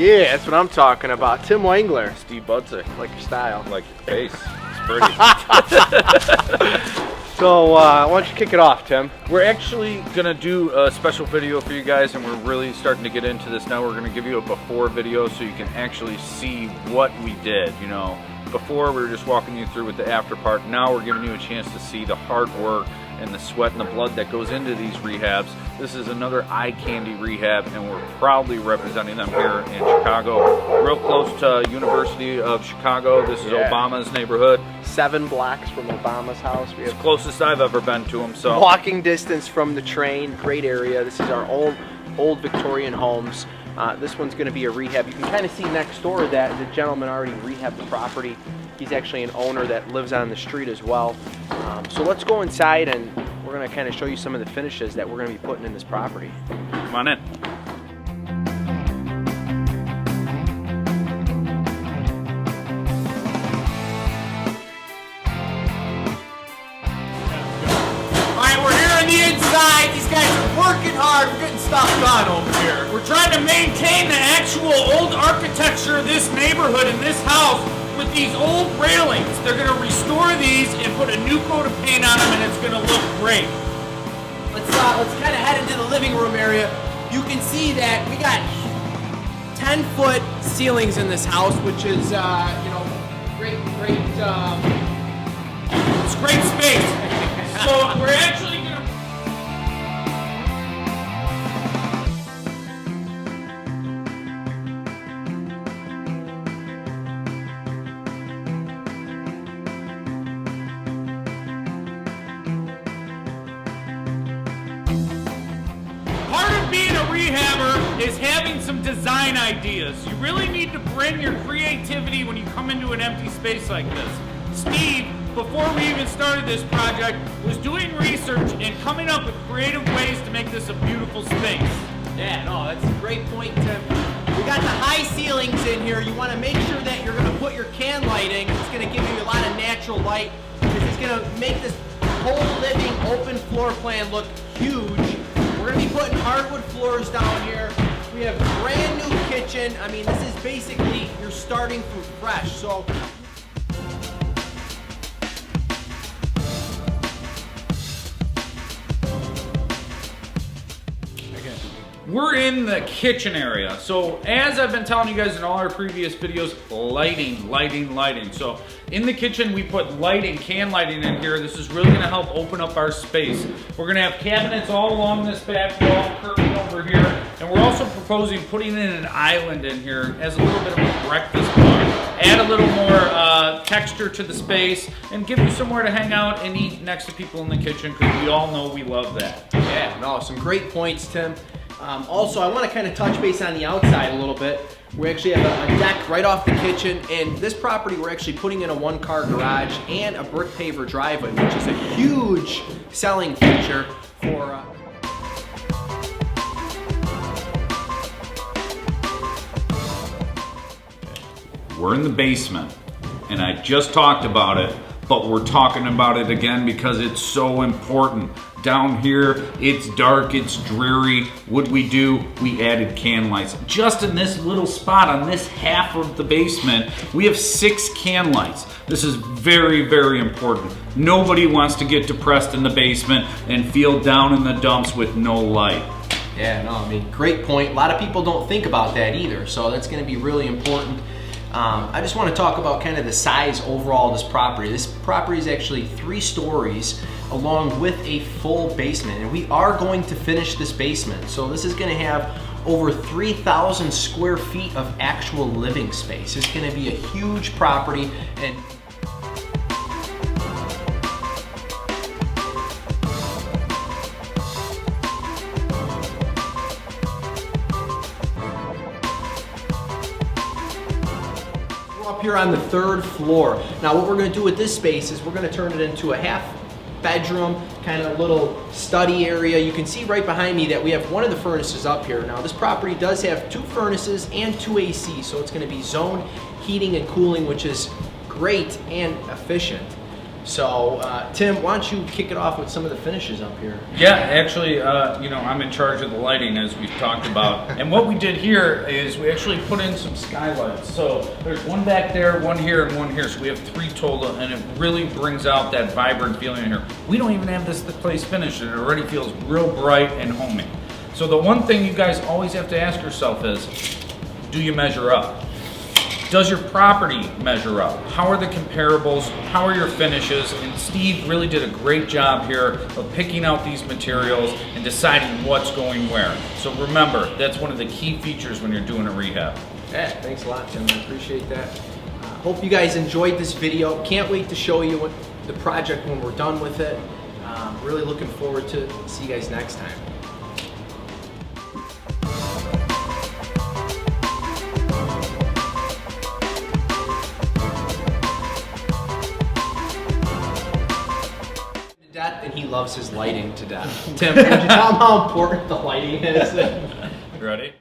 Yeah, that's what I'm talking about. Tim Wangler. Steve Budzik. Like your style. Like your face. It's pretty. So why don't you kick it off, Tim? We're actually gonna do a special video for you guys, and we're really starting to get into this now. We're gonna give you a before video so you can actually see what we did. You know, before we were just walking you through with the after part. Now we're giving you a chance to see the hard work and the sweat and the blood that goes into these rehabs. This is another iCandy rehab, and we're proudly representing them here in Chicago, real close to University of Chicago. This is Obama's neighborhood. 7 blocks from Obama's house. We have It's the closest I've ever been to him. So walking distance from the train. Great area. This is our old Victorian homes. This one's going to be a rehab. You can kind of see next door that the gentleman already rehabbed the property. He's actually an owner that lives on the street as well. So let's go inside and we're going to kind of show you some of the finishes that we're going to be putting in this property. Come on in. Inside, these guys are working hard, we're getting stuff done over here. We're trying to maintain the actual old architecture of this neighborhood and this house with these old railings. They're going to restore these and put a new coat of paint on them, and it's going to look great. Let's kind of head into the living room area. You can see that we got 10-foot ceilings in this house, which is, you know, great, it's great space. So we're actually being a rehabber is having some design ideas. You really need to bring your creativity when you come into an empty space like this. Steve, before we even started this project, was doing research and coming up with creative ways to make this a beautiful space. Yeah, no, that's a great point, Tim. We got the high ceilings in here. You want to make sure that you're going to put your can lighting. It's going to give you a lot of natural light because it's going to make this whole living open floor plan look huge. We're going to be putting hardwood floors down here. We have a brand new kitchen. I mean, this is basically, you're starting from fresh. So we're in the kitchen area. So as I've been telling you guys in all our previous videos, lighting. So in the kitchen, we put lighting, can lighting in here. This is really gonna help open up our space. We're gonna have cabinets all along this back wall, curtain over here. And we're also proposing putting in an island in here as a little bit of a breakfast bar. Add a little more texture to the space and give you somewhere to hang out and eat next to people in the kitchen, because we all know we love that. Yeah, no, some great points, Tim. Also, I want to kind of touch base on the outside a little bit. We actually have a deck right off the kitchen, and this property we're actually putting in a 1-car garage and a brick paver driveway, which is a huge selling feature for We're in the basement, and I just talked about it, but we're talking about it again because it's so important. Down here, it's dark, it's dreary. What we do? We added can lights. Just in this little spot on this half of the basement, we have 6 can lights. This is very, very important. Nobody wants to get depressed in the basement and feel down in the dumps with no light. Yeah, no, I mean, great point. A lot of people don't think about that either, so that's going to be really important. I just want to talk about kind of the size overall of this property. This property is actually 3 stories along with a full basement, and we are going to finish this basement. So this is going to have over 3,000 square feet of actual living space. It's going to be a huge property, and up here on the 3rd floor. Now what we're going to do with this space is we're going to turn it into a half bedroom, kind of little study area. You can see right behind me that we have one of the furnaces up here. Now this property does have 2 furnaces and 2 AC, so it's going to be zone heating and cooling, which is great and efficient. So, Tim, why don't you kick it off with some of the finishes up here? Yeah, actually, I'm in charge of the lighting, as we've talked about. And what we did here is we actually put in some skylights. So there's one back there, one here, and one here. So we have 3 total, and it really brings out that vibrant feeling in here. We don't even have this place finished, and it already feels real bright and homey. So the one thing you guys always have to ask yourself is, do you measure up? Does your property measure up? How are the comparables? How are your finishes? And Steve really did a great job here of picking out these materials and deciding what's going where. So remember, that's one of the key features when you're doing a rehab. Yeah, thanks a lot, Tim. I appreciate that. Hope you guys enjoyed this video. Can't wait to show you what the project when we're done with it. Really looking forward to see you guys next time. And he loves his lighting to death. Tim, would you tell him how important the lighting is? Ready?